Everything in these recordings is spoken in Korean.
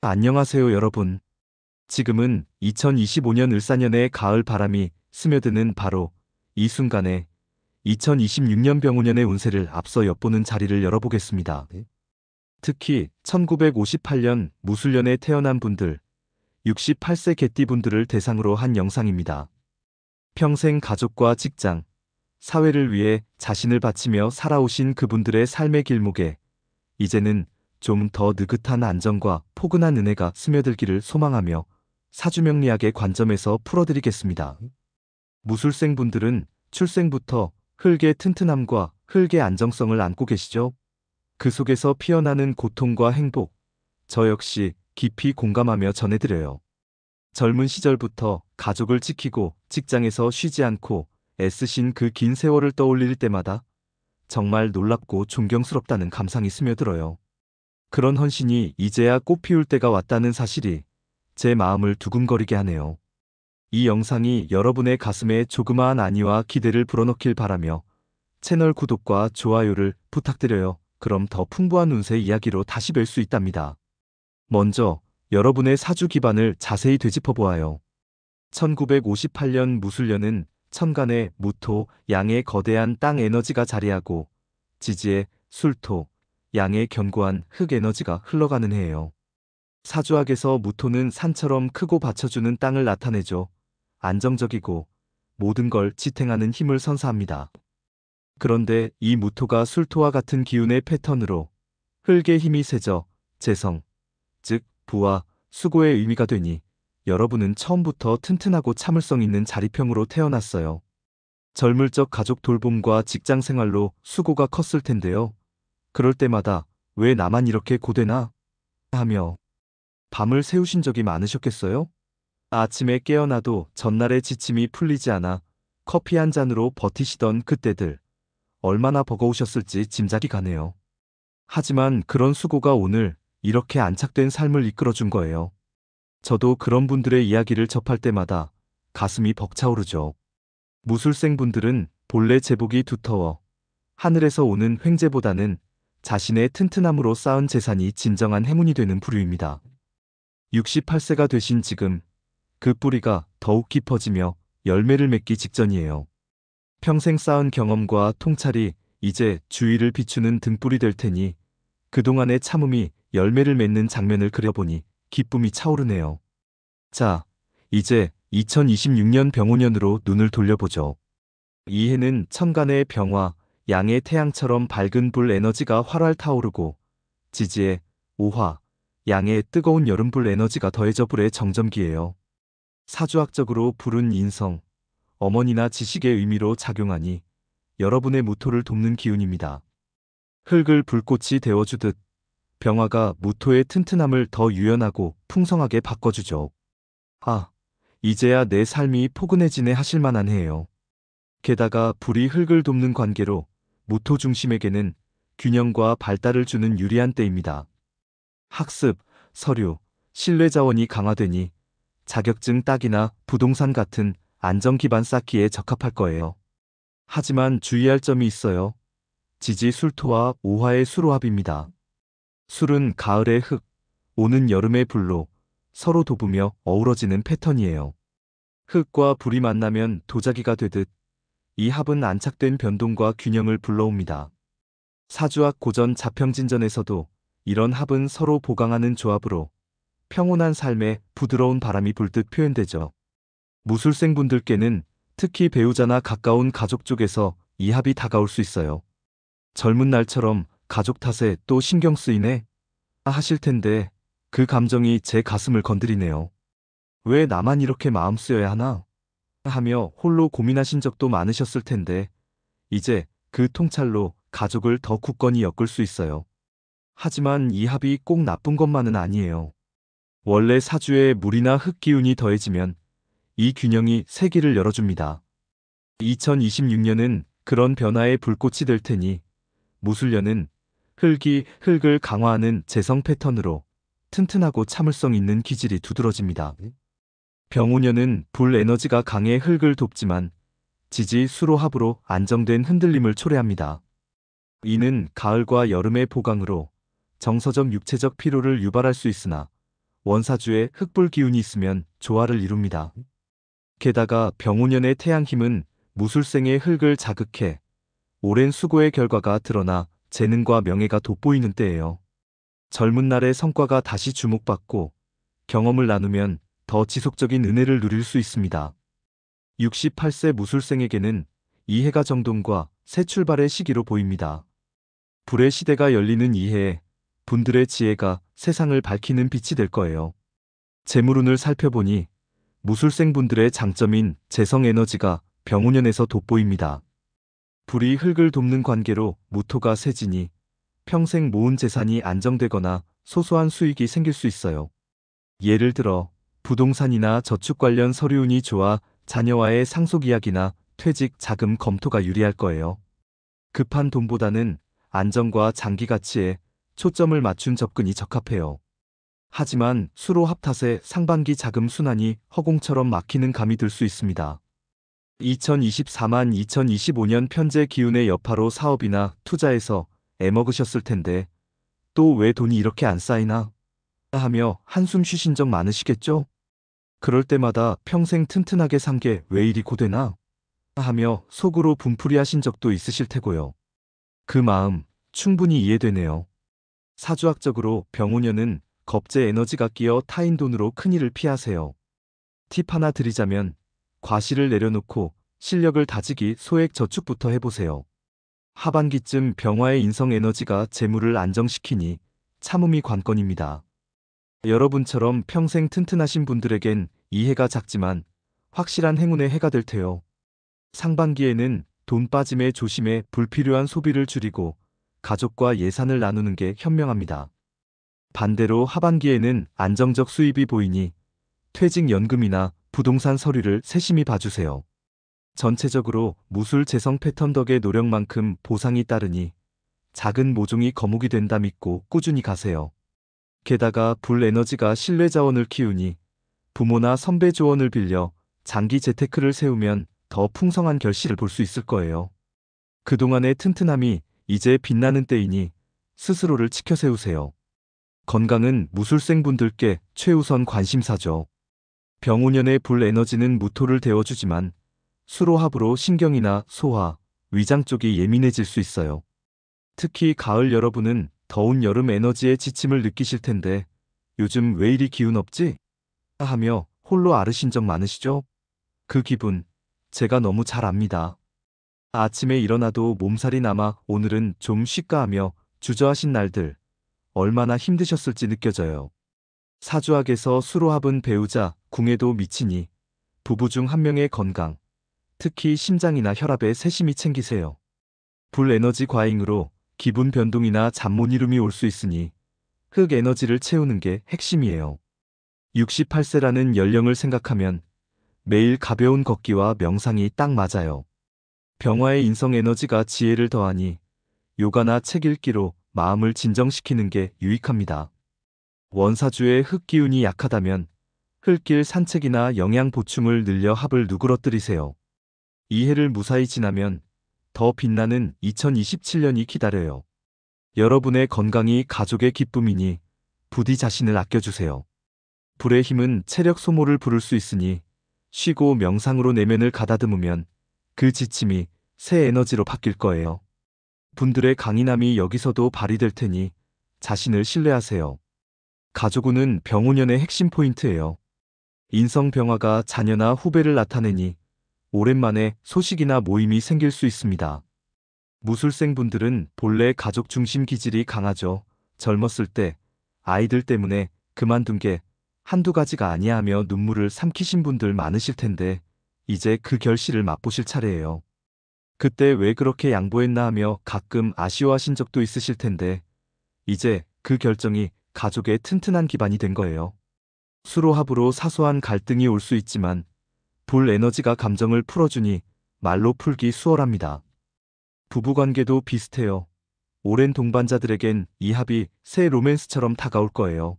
안녕하세요, 여러분. 지금은 2025년 을사년의 가을 바람이 스며드는 바로 이 순간에 2026년 병오년의 운세를 앞서 엿보는 자리를 열어보겠습니다. 특히 1958년 무술년에 태어난 분들, 68세 개띠분들을 대상으로 한 영상입니다. 평생 가족과 직장, 사회를 위해 자신을 바치며 살아오신 그분들의 삶의 길목에 이제는 좀 더 느긋한 안정과 포근한 은혜가 스며들기를 소망하며 사주명리학의 관점에서 풀어드리겠습니다. 무술생분들은 출생부터 흙의 튼튼함과 흙의 안정성을 안고 계시죠? 그 속에서 피어나는 고통과 행복, 저 역시 깊이 공감하며 전해드려요. 젊은 시절부터 가족을 지키고 직장에서 쉬지 않고 애쓰신 그 긴 세월을 떠올릴 때마다 정말 놀랍고 존경스럽다는 감상이 스며들어요. 그런 헌신이 이제야 꽃피울 때가 왔다는 사실이 제 마음을 두근거리게 하네요. 이 영상이 여러분의 가슴에 조그마한 안위와 기대를 불어넣길 바라며 채널 구독과 좋아요를 부탁드려요. 그럼 더 풍부한 운세 이야기로 다시 뵐 수 있답니다. 먼저 여러분의 사주 기반을 자세히 되짚어 보아요. 1958년 무술년은 천간에 무토, 양의 거대한 땅 에너지가 자리하고 지지에 술토, 양의 견고한 흙 에너지가 흘러가는 해예요. 사주학에서 무토는 산처럼 크고 받쳐주는 땅을 나타내죠. 안정적이고 모든 걸 지탱하는 힘을 선사합니다. 그런데 이 무토가 술토와 같은 기운의 패턴으로 흙의 힘이 세져 재성, 즉 부와 수고의 의미가 되니 여러분은 처음부터 튼튼하고 참을성 있는 자리평으로 태어났어요. 젊을 적 가족 돌봄과 직장 생활로 수고가 컸을 텐데요. 그럴 때마다 왜 나만 이렇게 고되나? 하며 밤을 새우신 적이 많으셨겠어요? 아침에 깨어나도 전날의 지침이 풀리지 않아 커피 한 잔으로 버티시던 그때들 얼마나 버거우셨을지 짐작이 가네요. 하지만 그런 수고가 오늘 이렇게 안착된 삶을 이끌어준 거예요. 저도 그런 분들의 이야기를 접할 때마다 가슴이 벅차오르죠. 무술생분들은 본래 제복이 두터워 하늘에서 오는 횡재보다는 자신의 튼튼함으로 쌓은 재산이 진정한 행운이 되는 부류입니다. 68세가 되신 지금 그 뿌리가 더욱 깊어지며 열매를 맺기 직전이에요. 평생 쌓은 경험과 통찰이 이제 주위를 비추는 등불이 될 테니 그동안의 참음이 열매를 맺는 장면을 그려보니 기쁨이 차오르네요. 자, 이제 2026년 병오년으로 눈을 돌려보죠. 이 해는 천간의 병화, 양의 태양처럼 밝은 불 에너지가 활활 타오르고 지지의 오화, 양의 뜨거운 여름불 에너지가 더해져 불의 정점기예요. 사주학적으로 불은 인성, 어머니나 지식의 의미로 작용하니 여러분의 무토를 돕는 기운입니다. 흙을 불꽃이 데워주듯 병화가 무토의 튼튼함을 더 유연하고 풍성하게 바꿔주죠. 아, 이제야 내 삶이 포근해지네 하실 만한 해예요. 게다가 불이 흙을 돕는 관계로 무토 중심에게는 균형과 발달을 주는 유리한 때입니다. 학습, 서류, 신뢰 자원이 강화되니 자격증 따기나 부동산 같은 안정 기반 쌓기에 적합할 거예요. 하지만 주의할 점이 있어요. 지지 술토와 오화의 수로합입니다. 술은 가을의 흙, 오는 여름의 불로 서로 돕으며 어우러지는 패턴이에요. 흙과 불이 만나면 도자기가 되듯 이 합은 안착된 변동과 균형을 불러옵니다. 사주학 고전 자평진전에서도 이런 합은 서로 보강하는 조합으로 평온한 삶에 부드러운 바람이 불듯 표현되죠. 무술생분들께는 특히 배우자나 가까운 가족 쪽에서 이 합이 다가올 수 있어요. 젊은 날처럼 가족 탓에 또 신경 쓰이네? 하실 텐데 그 감정이 제 가슴을 건드리네요. 왜 나만 이렇게 마음 쓰여야 하나? 하며 홀로 고민하신 적도 많으셨을 텐데 이제 그 통찰로 가족을 더 굳건히 엮을 수 있어요. 하지만 이 합이 꼭 나쁜 것만은 아니에요. 원래 사주에 물이나 흙 기운이 더해지면 이 균형이 세기를 열어줍니다. 2026년은 그런 변화의 불꽃이 될 테니 무술년은 흙이 흙을 강화하는 재성 패턴으로 튼튼하고 참을성 있는 기질이 두드러집니다. 병오년은 불 에너지가 강해 흙을 돕지만 지지 수로 합으로 안정된 흔들림을 초래합니다. 이는 가을과 여름의 보강으로 정서적 육체적 피로를 유발할 수 있으나 원사주에 흑불 기운이 있으면 조화를 이룹니다. 게다가 병오년의 태양힘은 무술생의 흙을 자극해 오랜 수고의 결과가 드러나 재능과 명예가 돋보이는 때예요. 젊은 날의 성과가 다시 주목받고 경험을 나누면 더 지속적인 은혜를 누릴 수 있습니다. 68세 무술생에게는 이 해가 정동과 새 출발의 시기로 보입니다. 불의 시대가 열리는 이 해에 분들의 지혜가 세상을 밝히는 빛이 될 거예요. 재물운을 살펴보니 무술생분들의 장점인 재성 에너지가 병오년에서 돋보입니다. 불이 흙을 돕는 관계로 무토가 세지니 평생 모은 재산이 안정되거나 소소한 수익이 생길 수 있어요. 예를 들어 부동산이나 저축 관련 서류운이 좋아 자녀와의 상속 이야기나 퇴직, 자금 검토가 유리할 거예요. 급한 돈보다는 안정과 장기 가치에 초점을 맞춘 접근이 적합해요. 하지만 수로 합 탓에 상반기 자금 순환이 허공처럼 막히는 감이 들 수 있습니다. 2024만 2025년 편제 기운의 여파로 사업이나 투자에서 애먹으셨을 텐데 또 왜 돈이 이렇게 안 쌓이나 하며 한숨 쉬신 적 많으시겠죠? 그럴 때마다 평생 튼튼하게 산 게 왜 이리 고되나 하며 속으로 분풀이 하신 적도 있으실 테고요. 그 마음 충분히 이해되네요. 사주학적으로 병오년은 겁재 에너지가 끼어 타인 돈으로 큰일을 피하세요. 팁 하나 드리자면 과실을 내려놓고 실력을 다지기 소액 저축부터 해보세요. 하반기쯤 병화의 인성 에너지가 재물을 안정시키니 참음이 관건입니다. 여러분처럼 평생 튼튼하신 분들에겐 이 해가 작지만 확실한 행운의 해가 될 테요. 상반기에는 돈 빠짐에 조심해 불필요한 소비를 줄이고 가족과 예산을 나누는 게 현명합니다. 반대로 하반기에는 안정적 수입이 보이니 퇴직연금이나 부동산 서류를 세심히 봐주세요. 전체적으로 무술 재성 패턴 덕의 노력만큼 보상이 따르니 작은 모종이 거목이 된다 믿고 꾸준히 가세요. 게다가 불 에너지가 신뢰 자원을 키우니 부모나 선배 조언을 빌려 장기 재테크를 세우면 더 풍성한 결실을 볼 수 있을 거예요. 그동안의 튼튼함이 이제 빛나는 때이니 스스로를 지켜 세우세요. 건강은 무술생분들께 최우선 관심사죠. 병오년의 불 에너지는 무토를 데워주지만 수로합으로 신경이나 소화, 위장 쪽이 예민해질 수 있어요. 특히 가을 여러분은 더운 여름 에너지의 지침을 느끼실 텐데 요즘 왜 이리 기운 없지? 하며 홀로 앓으신 적 많으시죠? 그 기분 제가 너무 잘 압니다. 아침에 일어나도 몸살이 남아 오늘은 좀 쉴까 하며 주저하신 날들 얼마나 힘드셨을지 느껴져요. 사주학에서 수로합은 배우자, 궁에도 미치니 부부 중 한 명의 건강, 특히 심장이나 혈압에 세심히 챙기세요. 불 에너지 과잉으로 기분 변동이나 잠 못 이룸이 올 수 있으니 흑 에너지를 채우는 게 핵심이에요. 68세라는 연령을 생각하면 매일 가벼운 걷기와 명상이 딱 맞아요. 병화의 인성 에너지가 지혜를 더하니 요가나 책 읽기로 마음을 진정시키는 게 유익합니다. 원사주의 흙 기운이 약하다면 흙길 산책이나 영양 보충을 늘려 합을 누그러뜨리세요. 이 해를 무사히 지나면 더 빛나는 2027년이 기다려요. 여러분의 건강이 가족의 기쁨이니 부디 자신을 아껴주세요. 불의 힘은 체력 소모를 부를 수 있으니 쉬고 명상으로 내면을 가다듬으면 그 지침이 새 에너지로 바뀔 거예요. 분들의 강인함이 여기서도 발휘될 테니 자신을 신뢰하세요. 가족운은 병오년의 핵심 포인트예요. 인성 병화가 자녀나 후배를 나타내니 오랜만에 소식이나 모임이 생길 수 있습니다. 무술생분들은 본래 가족 중심 기질이 강하죠. 젊었을 때 아이들 때문에 그만둔 게 한두 가지가 아니야 하며 눈물을 삼키신 분들 많으실 텐데 이제 그 결실을 맛보실 차례예요. 그때 왜 그렇게 양보했나 하며 가끔 아쉬워하신 적도 있으실 텐데 이제 그 결정이 가족의 튼튼한 기반이 된 거예요. 수로합으로 사소한 갈등이 올 수 있지만 불 에너지가 감정을 풀어주니 말로 풀기 수월합니다. 부부관계도 비슷해요. 오랜 동반자들에겐 이 합이 새 로맨스처럼 다가올 거예요.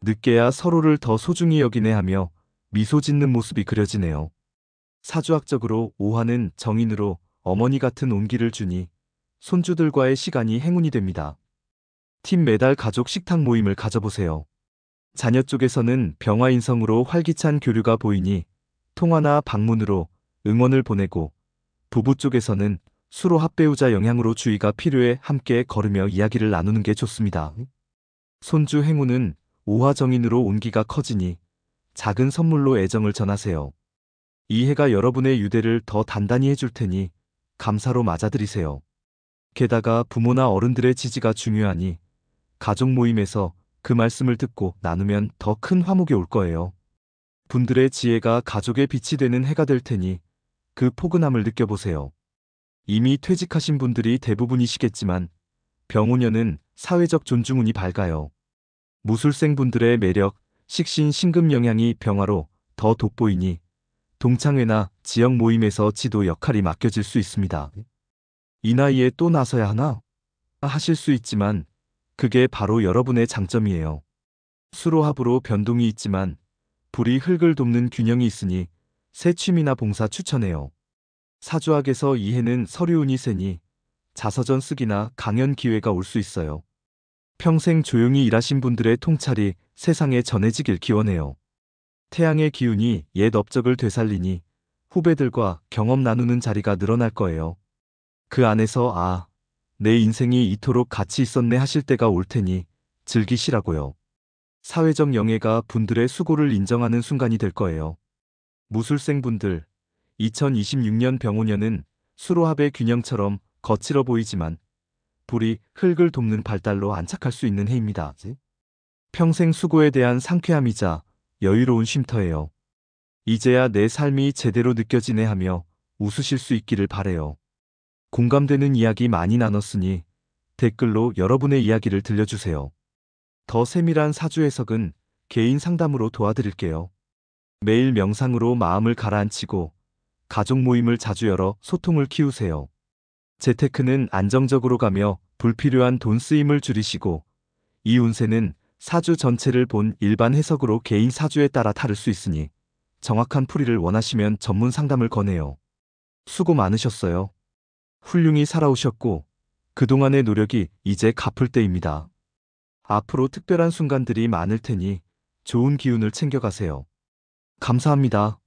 늦게야 서로를 더 소중히 여기네 하며 미소 짓는 모습이 그려지네요. 사주학적으로 오화는 정인으로 어머니 같은 온기를 주니 손주들과의 시간이 행운이 됩니다. 팀 매달 가족 식탁 모임을 가져보세요. 자녀 쪽에서는 병화인성으로 활기찬 교류가 보이니 통화나 방문으로 응원을 보내고, 부부 쪽에서는 수로 합배우자 영향으로 주의가 필요해 함께 걸으며 이야기를 나누는 게 좋습니다. 손주 행운은 오화정인으로 온기가 커지니 작은 선물로 애정을 전하세요. 이 해가 여러분의 유대를 더 단단히 해줄 테니 감사로 맞아들이세요. 게다가 부모나 어른들의 지지가 중요하니 가족 모임에서 그 말씀을 듣고 나누면 더 큰 화목이 올 거예요. 분들의 지혜가 가족의 빛이 되는 해가 될 테니 그 포근함을 느껴보세요. 이미 퇴직하신 분들이 대부분이시겠지만 병오년은 사회적 존중운이 밝아요. 무술생 분들의 매력, 식신, 신금 영향이 병화로 더 돋보이니 동창회나 지역 모임에서 지도 역할이 맡겨질 수 있습니다. 이 나이에 또 나서야 하나? 하실 수 있지만 그게 바로 여러분의 장점이에요. 수로합으로 변동이 있지만 불이 흙을 돕는 균형이 있으니 새 취미나 봉사 추천해요. 사주학에서 이 해는 서류운이 세니 자서전 쓰기나 강연 기회가 올 수 있어요. 평생 조용히 일하신 분들의 통찰이 세상에 전해지길 기원해요. 태양의 기운이 옛 업적을 되살리니 후배들과 경험 나누는 자리가 늘어날 거예요. 그 안에서 내 인생이 이토록 가치 있었네 하실 때가 올 테니 즐기시라고요. 사회적 영예가 분들의 수고를 인정하는 순간이 될 거예요. 무술생 분들, 2026년 병오년은 수로합의 균형처럼 거칠어 보이지만 불이 흙을 돕는 발달로 안착할 수 있는 해입니다. 평생 수고에 대한 상쾌함이자 여유로운 쉼터예요. 이제야 내 삶이 제대로 느껴지네 하며 웃으실 수 있기를 바래요. 공감되는 이야기 많이 나눴으니 댓글로 여러분의 이야기를 들려주세요. 더 세밀한 사주 해석은 개인 상담으로 도와드릴게요. 매일 명상으로 마음을 가라앉히고 가족 모임을 자주 열어 소통을 키우세요. 재테크는 안정적으로 가며 불필요한 돈 쓰임을 줄이시고, 이 운세는 사주 전체를 본 일반 해석으로 개인 사주에 따라 다를 수 있으니 정확한 풀이를 원하시면 전문 상담을 권해요. 수고 많으셨어요. 훌륭히 살아오셨고 그동안의 노력이 이제 갚을 때입니다. 앞으로 특별한 순간들이 많을 테니 좋은 기운을 챙겨가세요. 감사합니다.